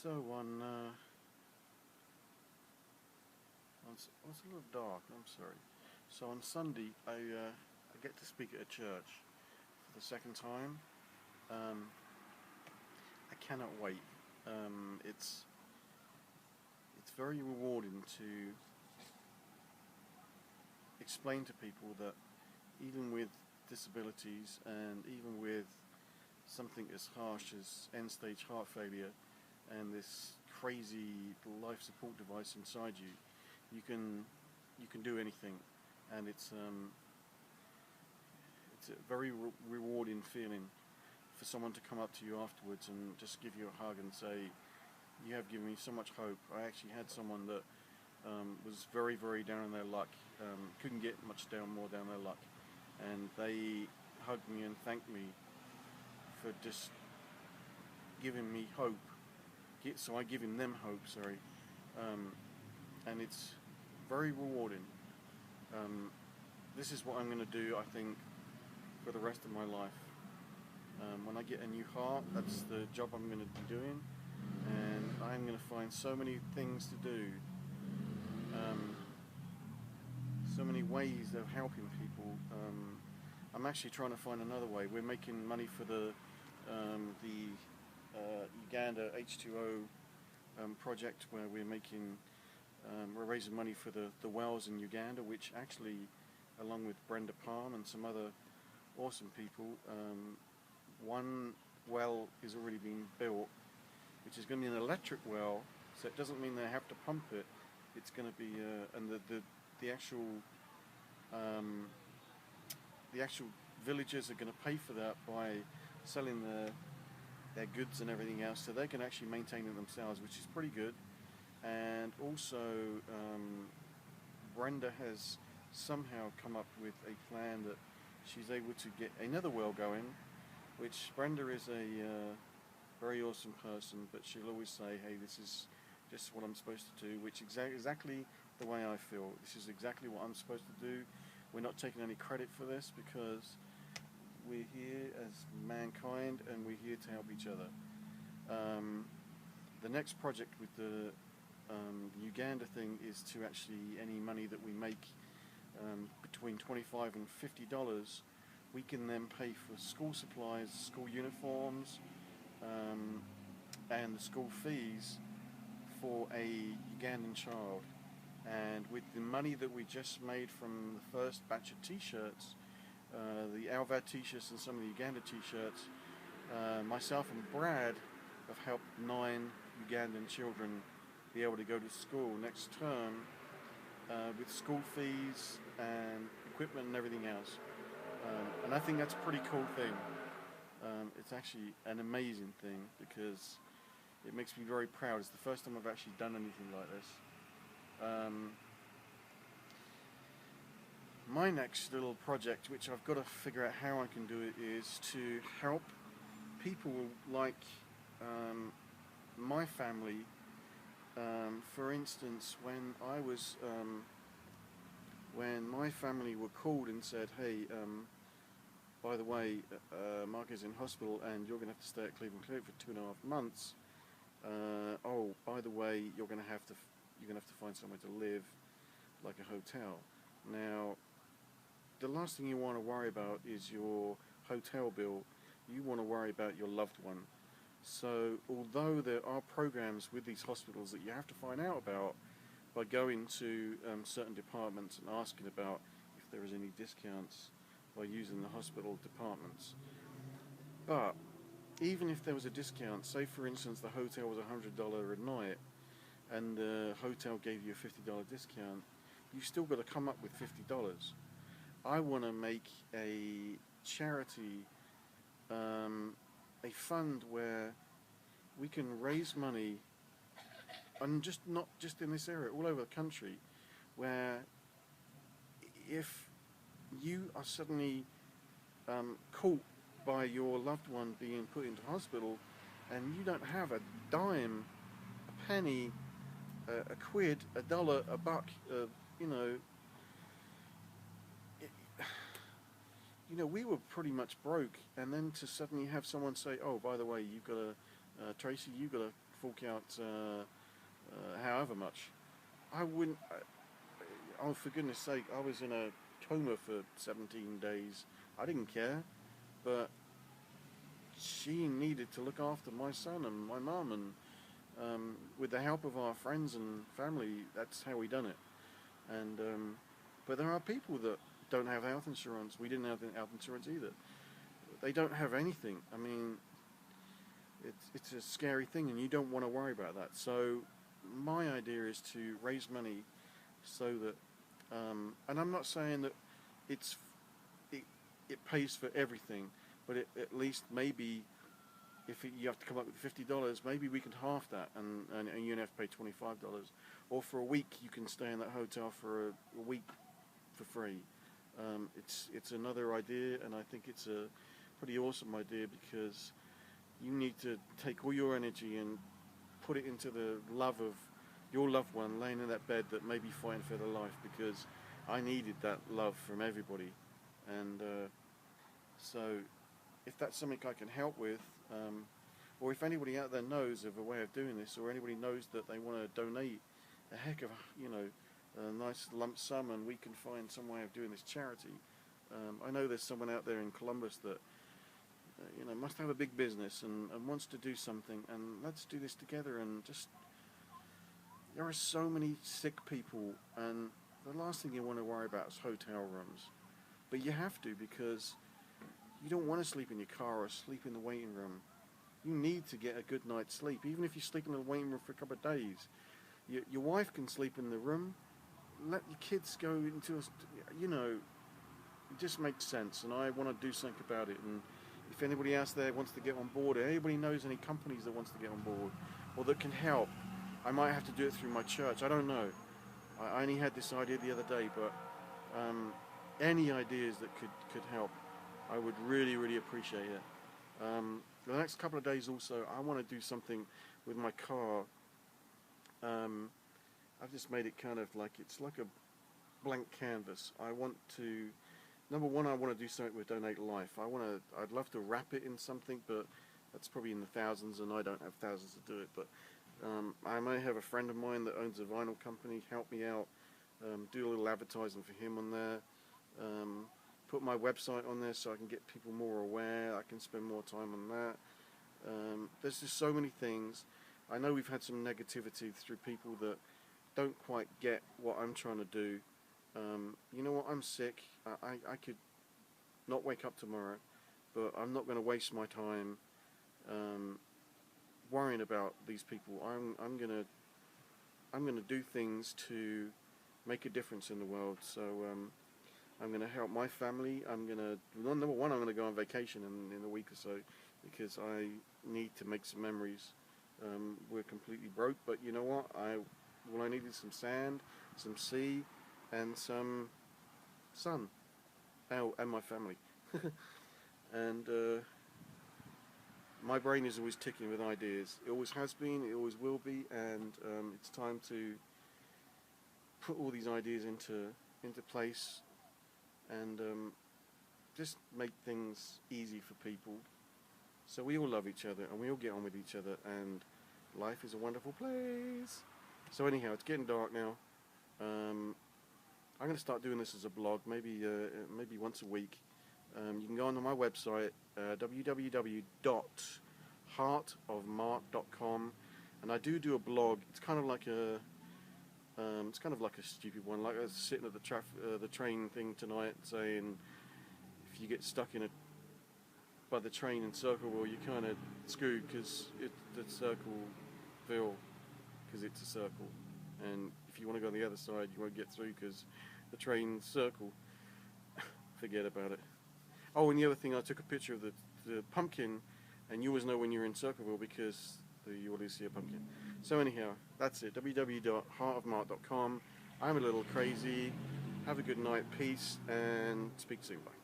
So it's a little dark. I'm sorry. So on Sunday, I get to speak at a church for the second time. Um, I cannot wait. It's very rewarding to explain to people that even with disabilities and even with something as harsh as end-stage heart failure and this crazy life support device inside you, you can you can do anything, and it's a very rewarding feeling for someone to come up to you afterwards and just give you a hug and say, "You have given me so much hope." I actually had someone that was very, very down on their luck, couldn't get much more down their luck, and they hugged me and thanked me for just giving me hope. So I giving them hope, sorry, um, and it's very rewarding. Um, this is what I'm going to do, I think, for the rest of my life. When I get a new heart, that's the job I'm going to be doing, and I'm going to find so many things to do, um, so many ways of helping people. I'm actually trying to find another way. We're making money for the Uganda H2O project, where we're raising money for the wells in Uganda, which actually, along with Brenda Palm and some other awesome people, one well is already being built, which is going to be an electric well, so it doesn't mean they have to pump it. It's going to be, and the actual um, the actual villagers are going to pay for that by selling their goods and everything else, so they can actually maintain it themselves, which is pretty good. And also, Brenda has somehow come up with a plan that she's able to get another well going, which Brenda is a very awesome person, but she'll always say, "Hey, this is just what I'm supposed to do," which is exactly the way I feel. This is exactly what I'm supposed to do. We're not taking any credit for this because we're here as mankind and we're here to help each other. Um, the next project with the Uganda thing is to actually, any money that we make between $25 and $50, we can then pay for school supplies, school uniforms, um, and the school fees for a Ugandan child. And with the money that we just made from the first batch of T-shirts, the Alvad T-shirts and some of the Uganda T-shirts, myself and Brad have helped 9 Ugandan children be able to go to school next term, with school fees and equipment and everything else. And I think that's a pretty cool thing. It's actually an amazing thing because it makes me very proud. It's the first time I've actually done anything like this. Um, my next little project, which I've got to figure out how I can do it, is to help people like my family. For instance, when my family were called and said, "Hey, by the way, Mark is in hospital and you're going to have to stay at Cleveland Clinic for 2.5 months. Oh, by the way, you're going to have to find somewhere to live, like a hotel." Now, the last thing you want to worry about is your hotel bill. You want to worry about your loved one. So, although there are programs with these hospitals that you have to find out about by going to certain departments and asking about if there is any discounts by using the hospital departments. But even if there was a discount, say for instance the hotel was $100 a night, and the hotel gave you a $50 discount, you still got to come up with $50. I want to make a charity, a fund where we can raise money, and just not just in this area, all over the country, where if you are suddenly caught by your loved one being put into hospital, and you don't have a dime, a penny, a quid, a dollar, a buck, you know, it, we were pretty much broke, and then to suddenly have someone say, "Oh, by the way, you've got Tracy, you've got a fork out however much. I wouldn't. Oh, for goodness sake, I was in a coma for 17 days. I didn't care, but she needed to look after my son and my mum, and with the help of our friends and family, that's how we done it. And but there are people that don't have health insurance. We didn't have health insurance either. They don't have anything. I mean, it's a scary thing, and you don't want to worry about that. So my idea is to raise money so that, and I'm not saying that it pays for everything, but at least maybe if you have to come up with $50, maybe we could half that, and you only have to pay $25, or for a week you can stay in that hotel for a week for free. It's another idea, and I think it's a pretty awesome idea, because you need to take all your energy and put it into the love of your loved one laying in that bed that may be fighting for their life, because I needed that love from everybody. And so if that's something I can help with, or if anybody out there knows of a way of doing this, or anybody knows that they want to donate a heck of a nice lump sum, and we can find some way of doing this charity. I know there's someone out there in Columbus that must have a big business and wants to do something, and let's do this together. And just, there are so many sick people, and the last thing you want to worry about is hotel rooms, but you have to, because you don't want to sleep in your car or sleep in the waiting room. You need to get a good night's sleep, even if you sleep in the waiting room for a couple of days. Your wife can sleep in the room. Let your kids go into it just makes sense, and I want to do something about it. And if anybody else there wants to get on board, or anybody knows any companies that wants to get on board or that can help, I might have to do it through my church. I don't know. I only had this idea the other day, but any ideas that could help, I would really, really appreciate it. The next couple of days also, I want to do something with my car. I've just made it kind of like, it's like a blank canvas. I want to, number one, I want to do something with Donate Life. I'd love to wrap it in something, but that's probably in the thousands, and I don't have thousands to do it. But I may have a friend of mine that owns a vinyl company help me out, do a little advertising for him on there, put my website on there so I can get people more aware. I can spend more time on that. There's just so many things. I know we've had some negativity through people that don't quite get what I'm trying to do. You know what, I'm sick. I could not wake up tomorrow, but I'm not going to waste my time worrying about these people. I'm gonna do things to make a difference in the world. So I'm gonna help my family. Number one, I'm gonna go on vacation in a week or so, because I need to make some memories. We're completely broke, but you know what? All I need is some sand, some sea, and some sun. Oh, and my family. And my brain is always ticking with ideas. It always has been, it always will be, and it's time to put all these ideas into place, and just make things easy for people, so we all love each other and we all get on with each other, and life is a wonderful place. So anyhow, it's getting dark now. I'm going to start doing this as a blog, maybe once a week. You can go onto my website, www.heartofmark.com, and I do a blog. It's kind of like a stupid one. Like I was sitting at the train thing tonight, saying if you get stuck by the train in Circleville, you're kind of screwed, because it's Circleville, because it's a circle, and if you want to go on the other side, you won't get through because the train's circle. Forget about it. Oh, and the other thing, I took a picture of the pumpkin, and you always know when you're in Circleville because you always see a pumpkin. So anyhow, that's it. www.heartofmark.com. I'm a little crazy. Have a good night. Peace, and speak soon. Bye.